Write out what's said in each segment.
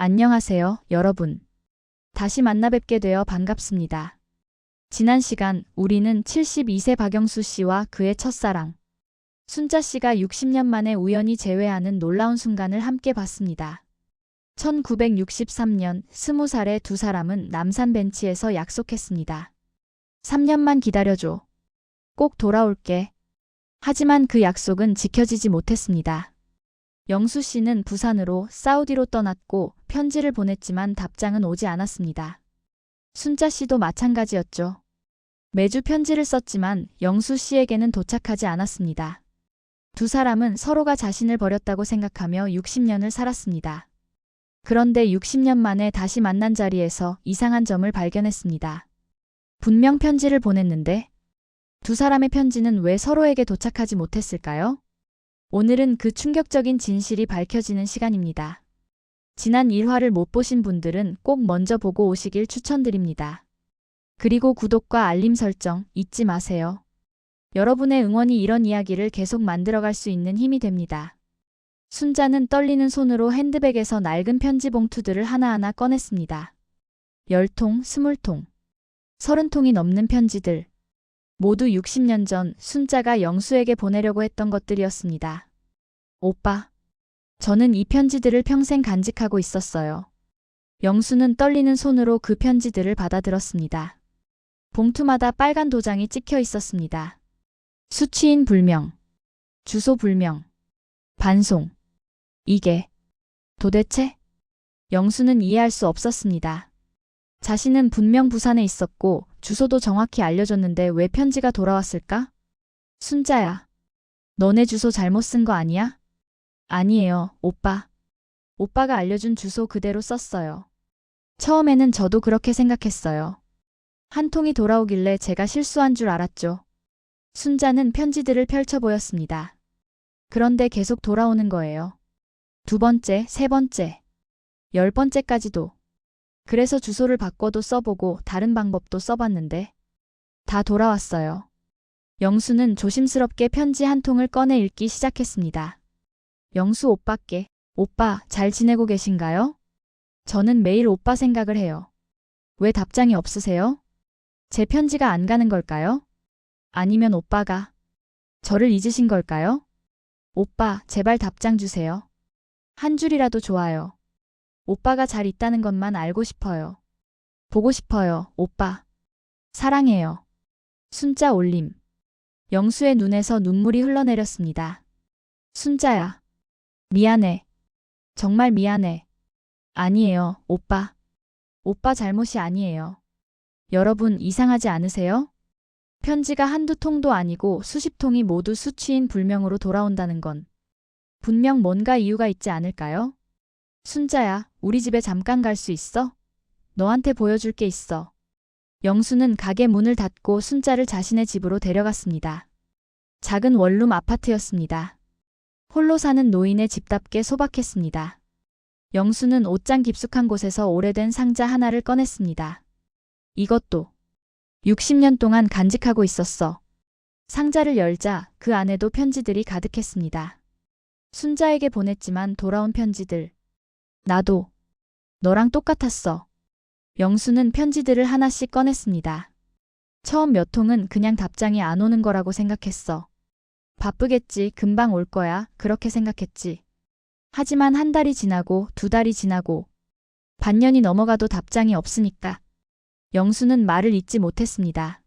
안녕하세요, 여러분. 다시 만나 뵙게 되어 반갑습니다. 지난 시간 우리는 72세 박영수 씨와 그의 첫사랑, 순자 씨가 60년 만에 우연히 재회하는 놀라운 순간을 함께 봤습니다. 1963년 20살의 두 사람은 남산 벤치에서 약속했습니다. 3년만 기다려줘. 꼭 돌아올게. 하지만 그 약속은 지켜지지 못했습니다. 영수 씨는 부산으로 사우디로 떠났고 편지를 보냈지만 답장은 오지 않았습니다. 순자 씨도 마찬가지였죠. 매주 편지를 썼지만 영수 씨에게는 도착하지 않았습니다. 두 사람은 서로가 자신을 버렸다고 생각하며 60년을 살았습니다. 그런데 60년 만에 다시 만난 자리에서 이상한 점을 발견했습니다. 분명 편지를 보냈는데 두 사람의 편지는 왜 서로에게 도착하지 못했을까요? 오늘은 그 충격적인 진실이 밝혀지는 시간입니다. 지난 1화를 못 보신 분들은 꼭 먼저 보고 오시길 추천드립니다. 그리고 구독과 알림 설정 잊지 마세요. 여러분의 응원이 이런 이야기를 계속 만들어갈 수 있는 힘이 됩니다. 순자는 떨리는 손으로 핸드백에서 낡은 편지 봉투들을 하나하나 꺼냈습니다. 10통, 20통, 30통이 넘는 편지들. 모두 60년 전 순자가 영수에게 보내려고 했던 것들이었습니다. 오빠, 저는 이 편지들을 평생 간직하고 있었어요. 영수는 떨리는 손으로 그 편지들을 받아들었습니다. 봉투마다 빨간 도장이 찍혀 있었습니다. 수취인 불명, 주소 불명, 반송. 이게 도대체? 영수는 이해할 수 없었습니다. 자신은 분명 부산에 있었고 주소도 정확히 알려줬는데 왜 편지가 돌아왔을까? 순자야, 너네 주소 잘못 쓴 거 아니야? 아니에요, 오빠. 오빠가 알려준 주소 그대로 썼어요. 처음에는 저도 그렇게 생각했어요. 한 통이 돌아오길래 제가 실수한 줄 알았죠. 순자는 편지들을 펼쳐 보였습니다. 그런데 계속 돌아오는 거예요. 두 번째, 세 번째, 10번째까지도. 그래서 주소를 바꿔도 써보고 다른 방법도 써봤는데 다 돌아왔어요. 영수는 조심스럽게 편지 한 통을 꺼내 읽기 시작했습니다. 영수 오빠께, 오빠 잘 지내고 계신가요? 저는 매일 오빠 생각을 해요. 왜 답장이 없으세요? 제 편지가 안 가는 걸까요? 아니면 오빠가 저를 잊으신 걸까요? 오빠 제발 답장 주세요. 한 줄이라도 좋아요. 오빠가 잘 있다는 것만 알고 싶어요. 보고 싶어요, 오빠. 사랑해요. 순자 올림. 영수의 눈에서 눈물이 흘러내렸습니다. 순자야. 미안해. 정말 미안해. 아니에요, 오빠. 오빠 잘못이 아니에요. 여러분 이상하지 않으세요? 편지가 한두 통도 아니고 수십 통이 모두 수취인 불명으로 돌아온다는 건 분명 뭔가 이유가 있지 않을까요? 순자야, 우리 집에 잠깐 갈 수 있어? 너한테 보여줄 게 있어. 영수는 가게 문을 닫고 순자를 자신의 집으로 데려갔습니다. 작은 원룸 아파트였습니다. 홀로 사는 노인의 집답게 소박했습니다. 영수는 옷장 깊숙한 곳에서 오래된 상자 하나를 꺼냈습니다. 이것도 60년 동안 간직하고 있었어. 상자를 열자 그 안에도 편지들이 가득했습니다. 순자에게 보냈지만 돌아온 편지들. 나도 너랑 똑같았어. 영수는 편지들을 하나씩 꺼냈습니다. 처음 몇 통은 그냥 답장이 안 오는 거라고 생각했어. 바쁘겠지, 금방 올 거야, 그렇게 생각했지. 하지만 한 달이 지나고 두 달이 지나고 반년이 넘어가도 답장이 없으니까 영수는 말을 잇지 못했습니다.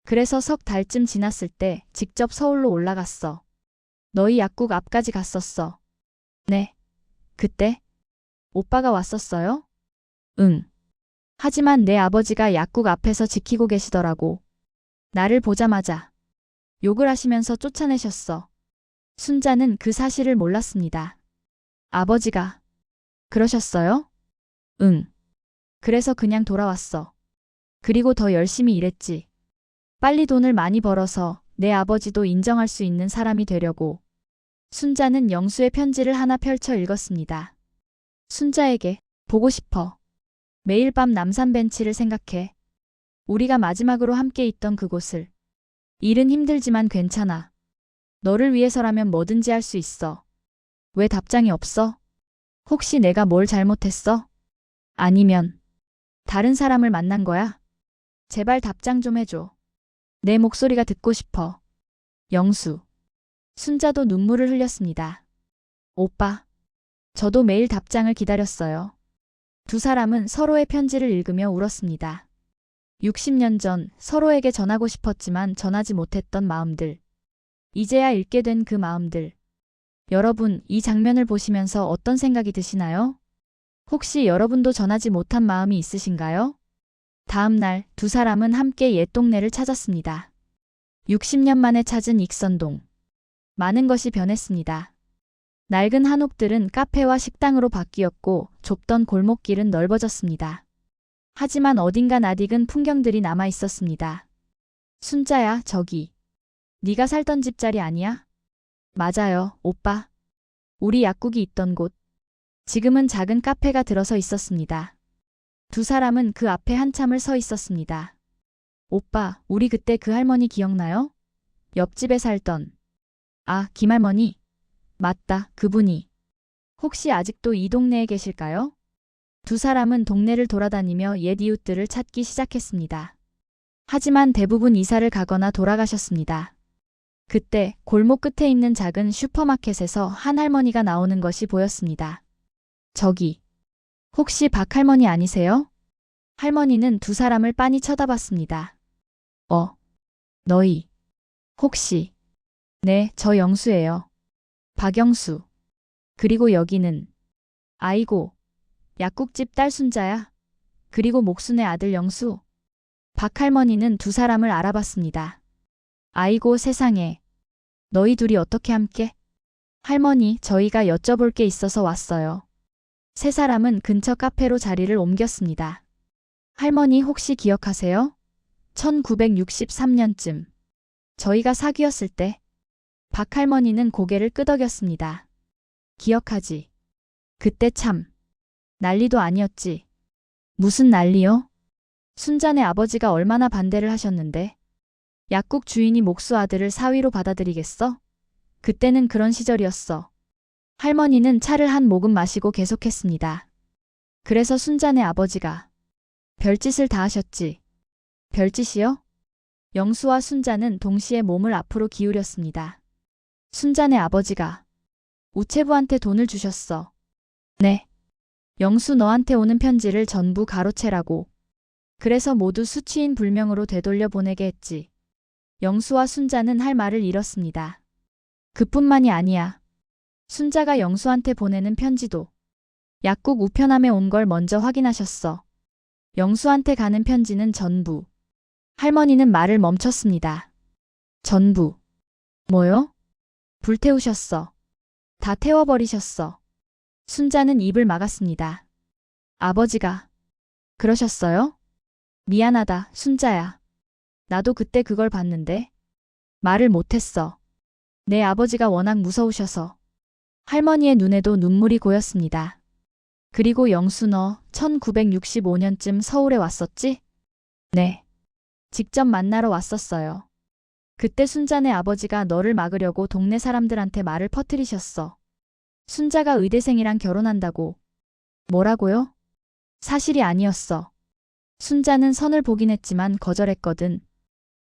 그래서 석 달쯤 지났을 때 직접 서울로 올라갔어. 너희 약국 앞까지 갔었어. 네. 그때? 오빠가 왔었어요? 응. 하지만 내 아버지가 약국 앞에서 지키고 계시더라고. 나를 보자마자 욕을 하시면서 쫓아내셨어. 순자는 그 사실을 몰랐습니다. 아버지가 그러셨어요? 응. 그래서 그냥 돌아왔어. 그리고 더 열심히 일했지. 빨리 돈을 많이 벌어서 내 아버지도 인정할 수 있는 사람이 되려고. 순자는 영수의 편지를 하나 펼쳐 읽었습니다. 순자에게 보고 싶어. 매일 밤 남산 벤치를 생각해. 우리가 마지막으로 함께 있던 그곳을. 일은 힘들지만 괜찮아. 너를 위해서라면 뭐든지 할 수 있어. 왜 답장이 없어? 혹시 내가 뭘 잘못했어? 아니면 다른 사람을 만난 거야? 제발 답장 좀 해줘. 내 목소리가 듣고 싶어. 영수. 순자도 눈물을 흘렸습니다. 오빠. 저도 매일 답장을 기다렸어요. 두 사람은 서로의 편지를 읽으며 울었습니다. 60년 전 서로에게 전하고 싶었지만 전하지 못했던 마음들. 이제야 읽게 된 그 마음들. 여러분, 이 장면을 보시면서 어떤 생각이 드시나요? 혹시 여러분도 전하지 못한 마음이 있으신가요? 다음 날 두 사람은 함께 옛 동네를 찾았습니다. 60년 만에 찾은 익선동. 많은 것이 변했습니다. 낡은 한옥들은 카페와 식당으로 바뀌었고 좁던 골목길은 넓어졌습니다. 하지만 어딘가 낯익은 풍경들이 남아 있었습니다. 순자야, 저기. 네가 살던 집 자리 아니야? 맞아요, 오빠. 우리 약국이 있던 곳. 지금은 작은 카페가 들어서 있었습니다. 두 사람은 그 앞에 한참을 서 있었습니다. 오빠, 우리 그때 그 할머니 기억나요? 옆집에 살던. 아, 김할머니. 맞다, 그분이. 혹시 아직도 이 동네에 계실까요? 두 사람은 동네를 돌아다니며 옛 이웃들을 찾기 시작했습니다. 하지만 대부분 이사를 가거나 돌아가셨습니다. 그때 골목 끝에 있는 작은 슈퍼마켓에서 한 할머니가 나오는 것이 보였습니다. 저기, 혹시 박 할머니 아니세요? 할머니는 두 사람을 빤히 쳐다봤습니다. 너희, 혹시. 네, 저 영수예요. 박영수. 그리고 여기는. 아이고, 약국집 딸 순자야. 그리고 목순의 아들 영수. 박 할머니는 두 사람을 알아봤습니다. 아이고 세상에. 너희 둘이 어떻게 함께? 할머니, 저희가 여쭤볼 게 있어서 왔어요. 세 사람은 근처 카페로 자리를 옮겼습니다. 할머니 혹시 기억하세요? 1963년쯤. 저희가 사귀었을 때. 박 할머니는 고개를 끄덕였습니다. 기억하지? 그때 참. 난리도 아니었지. 무슨 난리요? 순자네 아버지가 얼마나 반대를 하셨는데. 약국 주인이 목수 아들을 사위로 받아들이겠어? 그때는 그런 시절이었어. 할머니는 차를 한 모금 마시고 계속했습니다. 그래서 순자네 아버지가 별짓을 다 하셨지. 별짓이요? 영수와 순자는 동시에 몸을 앞으로 기울였습니다. 순자네 아버지가 우체부한테 돈을 주셨어. 네. 영수 너한테 오는 편지를 전부 가로채라고. 그래서 모두 수취인 불명으로 되돌려 보내게 했지. 영수와 순자는 할 말을 잃었습니다. 그뿐만이 아니야. 순자가 영수한테 보내는 편지도 약국 우편함에 온 걸 먼저 확인하셨어. 영수한테 가는 편지는 전부. 할머니는 말을 멈췄습니다. 전부. 뭐요? 불태우셨어. 다 태워버리셨어. 순자는 입을 막았습니다. 아버지가. 그러셨어요? 미안하다, 순자야. 나도 그때 그걸 봤는데. 말을 못했어. 내 아버지가 워낙 무서우셔서. 할머니의 눈에도 눈물이 고였습니다. 그리고 영수 너 1965년쯤 서울에 왔었지? 네. 직접 만나러 왔었어요. 그때 순자네 아버지가 너를 막으려고 동네 사람들한테 말을 퍼뜨리셨어. 순자가 의대생이랑 결혼한다고. 뭐라고요? 사실이 아니었어. 순자는 선을 보긴 했지만 거절했거든.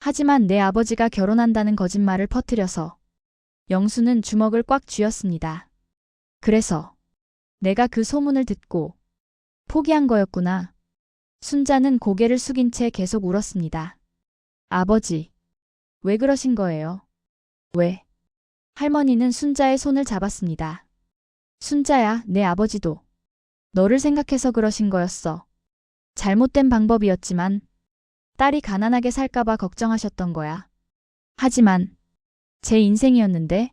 하지만 내 아버지가 결혼한다는 거짓말을 퍼뜨려서. 영수는 주먹을 꽉 쥐었습니다. 그래서 내가 그 소문을 듣고 포기한 거였구나. 순자는 고개를 숙인 채 계속 울었습니다. 아버지. 왜 그러신 거예요? 왜? 할머니는 순자의 손을 잡았습니다. 순자야, 내 아버지도 너를 생각해서 그러신 거였어. 잘못된 방법이었지만 딸이 가난하게 살까봐 걱정하셨던 거야. 하지만 제 인생이었는데,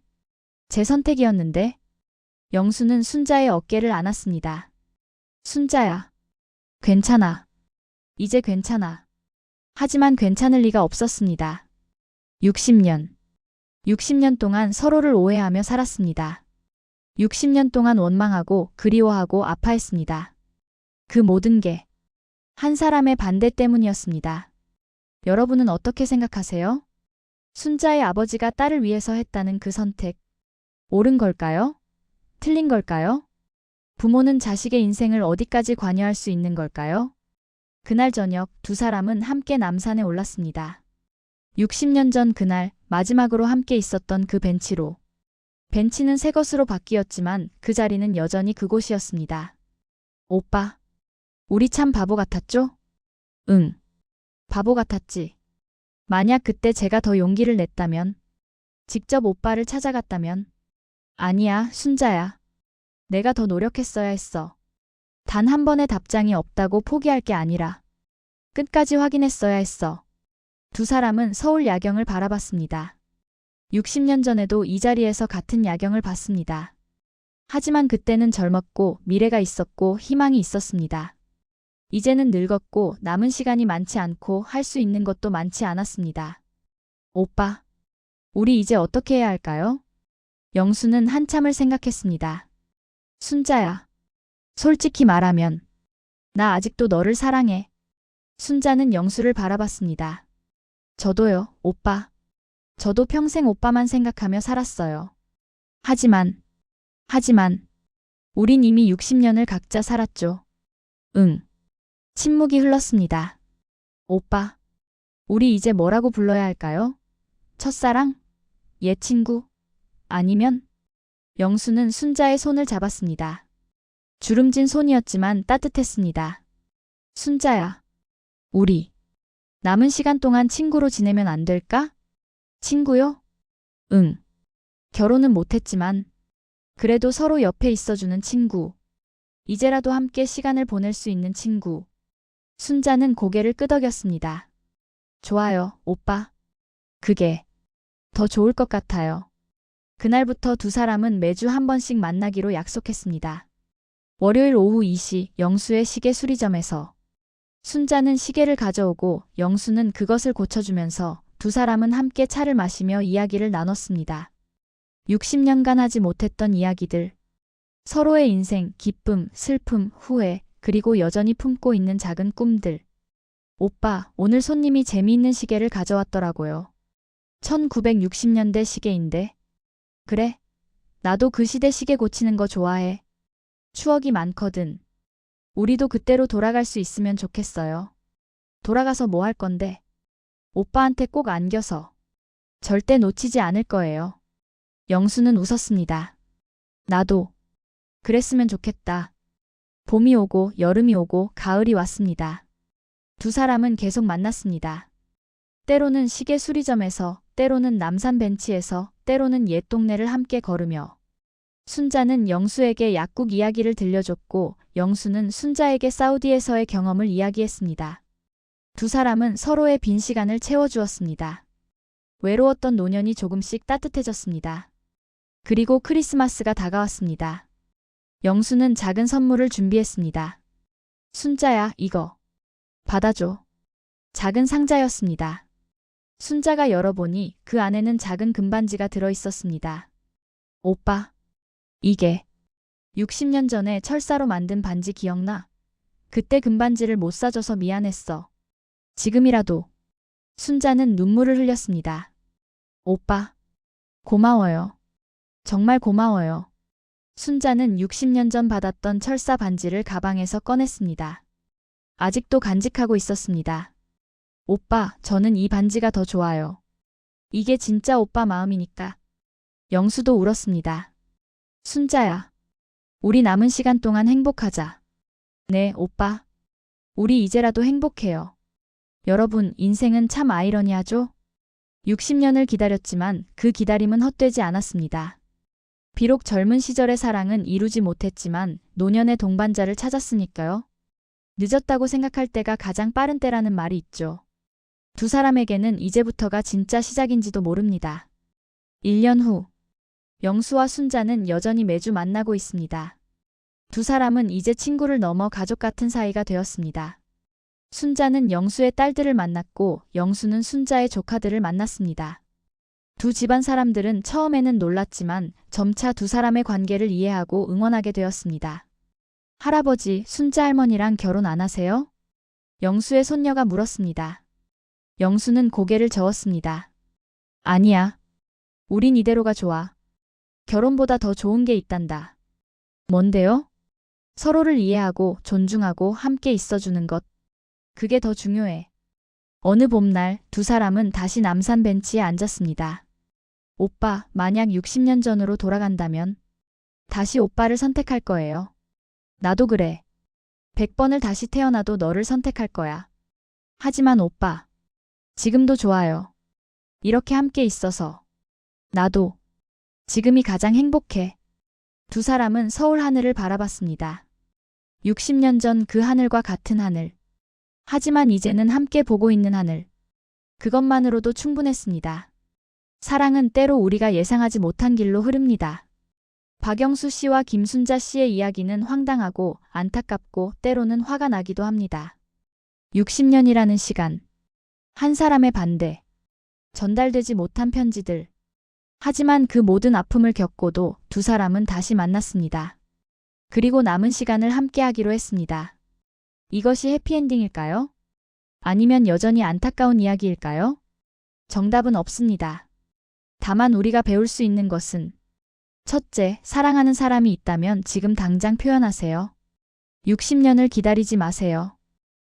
제 선택이었는데. 영수는 순자의 어깨를 안았습니다. 순자야. 괜찮아. 이제 괜찮아. 하지만 괜찮을 리가 없었습니다. 60년. 60년 동안 서로를 오해하며 살았습니다. 60년 동안 원망하고 그리워하고 아파했습니다. 그 모든 게 한 사람의 반대 때문이었습니다. 여러분은 어떻게 생각하세요? 순자의 아버지가 딸을 위해서 했다는 그 선택. 옳은 걸까요? 틀린 걸까요? 부모는 자식의 인생을 어디까지 관여할 수 있는 걸까요? 그날 저녁 두 사람은 함께 남산에 올랐습니다. 60년 전 그날 마지막으로 함께 있었던 그 벤치로. 벤치는 새 것으로 바뀌었지만 그 자리는 여전히 그곳이었습니다. 오빠, 우리 참 바보 같았죠? 응, 바보 같았지. 만약 그때 제가 더 용기를 냈다면, 직접 오빠를 찾아갔다면, 아니야, 순자야. 내가 더 노력했어야 했어. 단 한 번의 답장이 없다고 포기할 게 아니라 끝까지 확인했어야 했어. 두 사람은 서울 야경을 바라봤습니다. 60년 전에도 이 자리에서 같은 야경을 봤습니다. 하지만 그때는 젊었고 미래가 있었고 희망이 있었습니다. 이제는 늙었고 남은 시간이 많지 않고 할 수 있는 것도 많지 않았습니다. 오빠, 우리 이제 어떻게 해야 할까요? 영수는 한참을 생각했습니다. 순자야, 솔직히 말하면 나 아직도 너를 사랑해. 순자는 영수를 바라봤습니다. 저도요, 오빠. 저도 평생 오빠만 생각하며 살았어요. 하지만, 우린 이미 60년을 각자 살았죠. 응. 침묵이 흘렀습니다. 오빠, 우리 이제 뭐라고 불러야 할까요? 첫사랑? 옛 친구? 아니면? 영수는 순자의 손을 잡았습니다. 주름진 손이었지만 따뜻했습니다. 순자야, 우리 남은 시간 동안 친구로 지내면 안 될까? 친구요? 응. 결혼은 못했지만 그래도 서로 옆에 있어주는 친구. 이제라도 함께 시간을 보낼 수 있는 친구. 순자는 고개를 끄덕였습니다. 좋아요, 오빠. 그게 더 좋을 것 같아요. 그날부터 두 사람은 매주 한 번씩 만나기로 약속했습니다. 월요일 오후 2시 영수의 시계 수리점에서 순자는 시계를 가져오고 영수는 그것을 고쳐주면서 두 사람은 함께 차를 마시며 이야기를 나눴습니다. 60년간 하지 못했던 이야기들. 서로의 인생, 기쁨, 슬픔, 후회, 그리고 여전히 품고 있는 작은 꿈들. 오빠, 오늘 손님이 재미있는 시계를 가져왔더라고요. 1960년대 시계인데. 그래, 나도 그 시대 시계 고치는 거 좋아해. 추억이 많거든. 우리도 그때로 돌아갈 수 있으면 좋겠어요. 돌아가서 뭐 할 건데? 오빠한테 꼭 안겨서. 절대 놓치지 않을 거예요. 영수는 웃었습니다. 나도. 그랬으면 좋겠다. 봄이 오고 여름이 오고 가을이 왔습니다. 두 사람은 계속 만났습니다. 때로는 시계 수리점에서, 때로는 남산 벤치에서, 때로는 옛 동네를 함께 걸으며. 순자는 영수에게 약국 이야기를 들려줬고 영수는 순자에게 사우디에서의 경험을 이야기했습니다. 두 사람은 서로의 빈 시간을 채워주었습니다. 외로웠던 노년이 조금씩 따뜻해졌습니다. 그리고 크리스마스가 다가왔습니다. 영수는 작은 선물을 준비했습니다. 순자야, 이거 받아줘. 작은 상자였습니다. 순자가 열어보니 그 안에는 작은 금반지가 들어있었습니다. 오빠, 이게 60년 전에 철사로 만든 반지 기억나? 그때 금반지를 못 사줘서 미안했어. 지금이라도. 순자는 눈물을 흘렸습니다. 오빠, 고마워요. 정말 고마워요. 순자는 60년 전 받았던 철사 반지를 가방에서 꺼냈습니다. 아직도 간직하고 있었습니다. 오빠, 저는 이 반지가 더 좋아요. 이게 진짜 오빠 마음이니까. 영수도 울었습니다. 순자야, 우리 남은 시간 동안 행복하자. 네, 오빠. 우리 이제라도 행복해요. 여러분, 인생은 참 아이러니하죠? 60년을 기다렸지만 그 기다림은 헛되지 않았습니다. 비록 젊은 시절의 사랑은 이루지 못했지만 노년의 동반자를 찾았으니까요. 늦었다고 생각할 때가 가장 빠른 때라는 말이 있죠. 두 사람에게는 이제부터가 진짜 시작인지도 모릅니다. 1년 후, 영수와 순자는 여전히 매주 만나고 있습니다. 두 사람은 이제 친구를 넘어 가족 같은 사이가 되었습니다. 순자는 영수의 딸들을 만났고 영수는 순자의 조카들을 만났습니다. 두 집안 사람들은 처음에는 놀랐지만 점차 두 사람의 관계를 이해하고 응원하게 되었습니다. 할아버지, 순자 할머니랑 결혼 안 하세요? 영수의 손녀가 물었습니다. 영수는 고개를 저었습니다. 아니야. 우린 이대로가 좋아. 결혼보다 더 좋은 게 있단다. 뭔데요? 서로를 이해하고 존중하고 함께 있어주는 것. 그게 더 중요해. 어느 봄날 두 사람은 다시 남산 벤치에 앉았습니다. 오빠, 만약 60년 전으로 돌아간다면 다시 오빠를 선택할 거예요. 나도 그래. 100번을 다시 태어나도 너를 선택할 거야. 하지만 오빠, 지금도 좋아요. 이렇게 함께 있어서. 나도 지금이 가장 행복해. 두 사람은 서울 하늘을 바라봤습니다. 60년 전 그 하늘과 같은 하늘. 하지만 이제는 함께 보고 있는 하늘. 그것만으로도 충분했습니다. 사랑은 때로 우리가 예상하지 못한 길로 흐릅니다. 박영수 씨와 김순자 씨의 이야기는 황당하고 안타깝고 때로는 화가 나기도 합니다. 60년이라는 시간. 한 사람의 반대. 전달되지 못한 편지들. 하지만 그 모든 아픔을 겪고도 두 사람은 다시 만났습니다. 그리고 남은 시간을 함께 하기로 했습니다. 이것이 해피엔딩일까요? 아니면 여전히 안타까운 이야기일까요? 정답은 없습니다. 다만 우리가 배울 수 있는 것은 첫째, 사랑하는 사람이 있다면 지금 당장 표현하세요. 60년을 기다리지 마세요.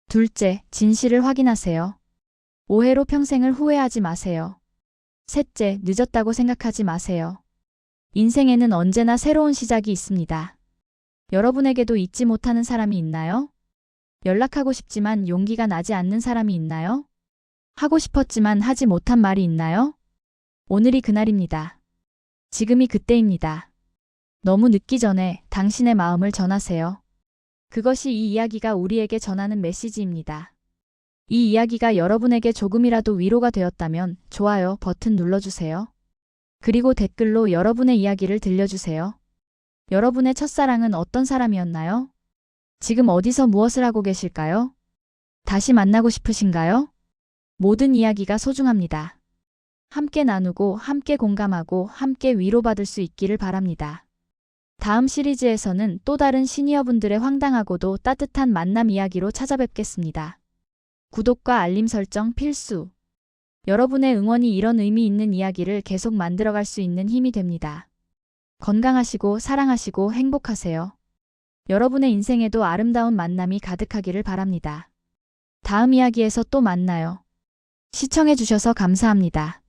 둘째, 진실을 확인하세요. 오해로 평생을 후회하지 마세요. 셋째, 늦었다고 생각하지 마세요. 인생에는 언제나 새로운 시작이 있습니다. 여러분에게도 잊지 못하는 사람이 있나요? 연락하고 싶지만 용기가 나지 않는 사람이 있나요? 하고 싶었지만 하지 못한 말이 있나요? 오늘이 그날입니다. 지금이 그때입니다. 너무 늦기 전에 당신의 마음을 전하세요. 그것이 이 이야기가 우리에게 전하는 메시지입니다. 이 이야기가 여러분에게 조금이라도 위로가 되었다면 좋아요 버튼 눌러주세요. 그리고 댓글로 여러분의 이야기를 들려주세요. 여러분의 첫사랑은 어떤 사람이었나요? 지금 어디서 무엇을 하고 계실까요? 다시 만나고 싶으신가요? 모든 이야기가 소중합니다. 함께 나누고 함께 공감하고 함께 위로받을 수 있기를 바랍니다. 다음 시리즈에서는 또 다른 시니어분들의 황당하고도 따뜻한 만남 이야기로 찾아뵙겠습니다. 구독과 알림 설정 필수. 여러분의 응원이 이런 의미 있는 이야기를 계속 만들어갈 수 있는 힘이 됩니다. 건강하시고 사랑하시고 행복하세요. 여러분의 인생에도 아름다운 만남이 가득하기를 바랍니다. 다음 이야기에서 또 만나요. 시청해주셔서 감사합니다.